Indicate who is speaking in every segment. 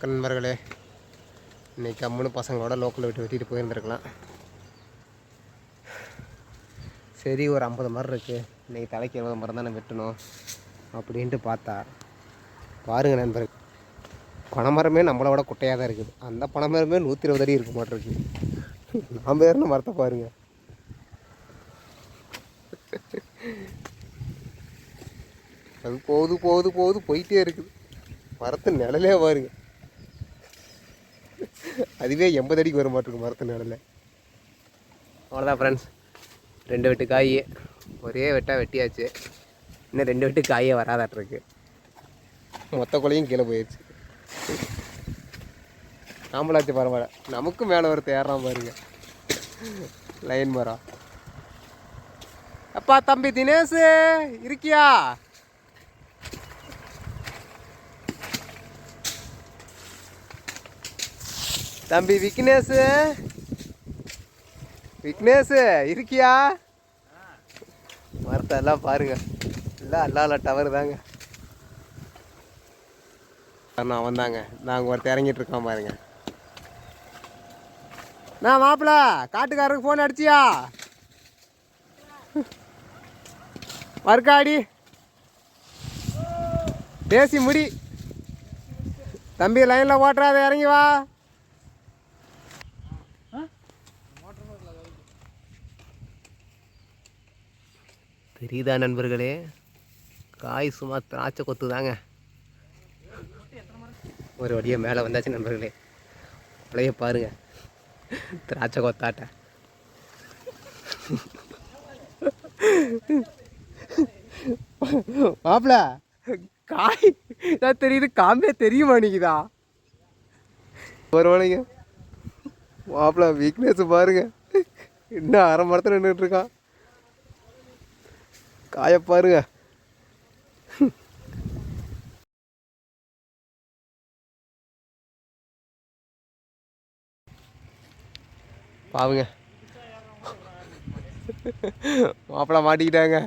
Speaker 1: நண்பர்களே, இன்றைக்கி அம்மனு பசங்களோட லோக்கலில் வெட்டிட்டு போயிருந்துருக்கலாம். சரி, ஒரு 50 மரம் இருக்குது, இன்றைக்கி தலைக்கு 20 மரம் தானே வெட்டணும் அப்படின்ட்டு பார்த்தா, பாருங்கள் நண்பர்கள், பனைமரமே நம்மளை விட குட்டையாக தான் இருக்குது. அந்த பனைமரமே 120 அடி இருக்க மாட்டிருக்கு. நாம் ஏறின மரத்தை பாருங்கள். அது போகுது போகுது போகுது போயிட்டே இருக்குது. மரத்து நிழலே பாருங்க, அதுவே 80 அடிக்கு வர மாட்டிருக்கு மரத்து நிழல. அவ்வளோதான் ஃப்ரெண்ட்ஸ், 2 வெட்டு காய் ஒரே வெட்டாக வெட்டியாச்சு. இன்னும் 2 வெட்டு காயே வராதாட்டிருக்கு. மொத்த கொலையும் கீழே போயிடுச்சு. நாம்பளாச்சு பரவாயில்ல, நமக்கும் மேலே ஒருத்த ஏறாம பாருங்க, லைன் மரம். அப்பா தம்பி தினேஷ் இருக்கியா? தம்பி விக்னேஷ் இருக்கியா? மரத்தை எல்லாம் பாருங்க, எல்லாம் அல்லால டவர் தாங்க. அவன் தாங்க, நாங்கள் ஒருத்தர் இறங்கிட்டு இருக்கோம் பாருங்க. நான் மாப்பிள்ள காட்டுக்காரருக்கு ஃபோன் அடிச்சியா? மறுக்காடி பேசி முடி. தம்பி லைனில் ஓட்டுறாத, இறங்கி வா. தெரியுதா நண்பர்களே, காய் சும்மா திராட்சை கொத்து தாங்க. ஒரு வழியாக மேலே வந்தாச்சு நண்பர்களே. அப்படியே பாருங்க, திராட்சை கொத்தாட்ட. மாப்பிள்ள காய் தான் தெரியுது, காம்பே தெரிய மாட்டேங்குதா? ஒரு வழிங்க மாப்பிள்ள வீக்னஸ் பாருங்க, இன்னும் அரை மரத்தில் நின்றுட்டு இருக்கான். காய பாருங்க. பாவுங்க, மாப்பிள்ளை மாட்டிக்கிட்டாங்க.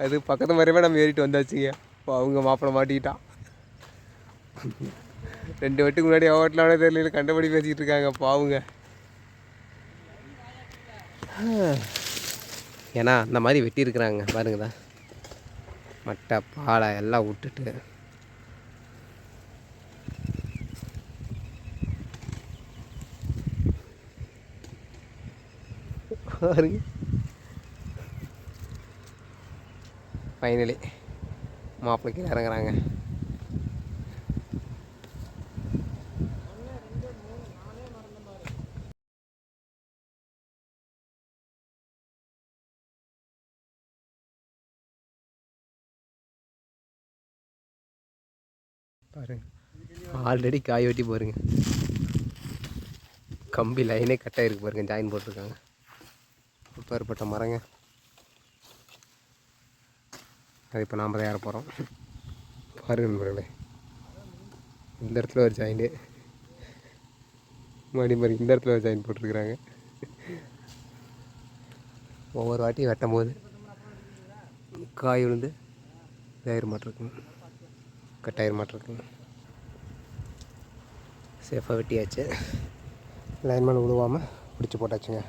Speaker 1: அது பக்கத்து மாதிரியே நம்ம ஏறிட்டு வந்தாச்சுங்க. அவங்க மாப்பிள்ளை மாட்டிக்கிட்டான். 2 வெட்டுக்கு முன்னாடி ஓட்டலான தெரியல, கண்டபடி பேசிக்கிட்டு இருக்காங்க பாவுங்க. ஏன்னா அந்த மாதிரி வெட்டியிருக்கிறாங்க பாருங்கதான், மட்டை பாலை எல்லாம் விட்டுட்டு. ஃபைனலி மாப்பிள்ளைக்கு இறங்குறாங்க. பாருங்க, ஆல்ரெடி காய் வெட்டி பாருங்க, கம்பி லைனே கட்டாக இருக்கு பாருங்க, ஜாயின் போட்டிருக்காங்க. ஏற்பட்ட மரங்க அது இப்போ நாம் தான் ஏற போகிறோம். பாருங்க நண்பர்களே, இந்த இடத்துல ஒரு ஜாயின்ட்டு மாதிரி இந்த இடத்துல ஒரு ஜாயின் போட்டிருக்கிறாங்க. ஒவ்வொரு வாட்டியும் வெட்டும் போது காய் விழுந்து இதாயிர மாட்டிருக்குங்க, கட்டாயிர மாட்டிருக்குங்க. சேஃபாக வெட்டியாச்சு, லைன் மேலே விழுவாமல் பிடிச்சி போட்டாச்சுங்க.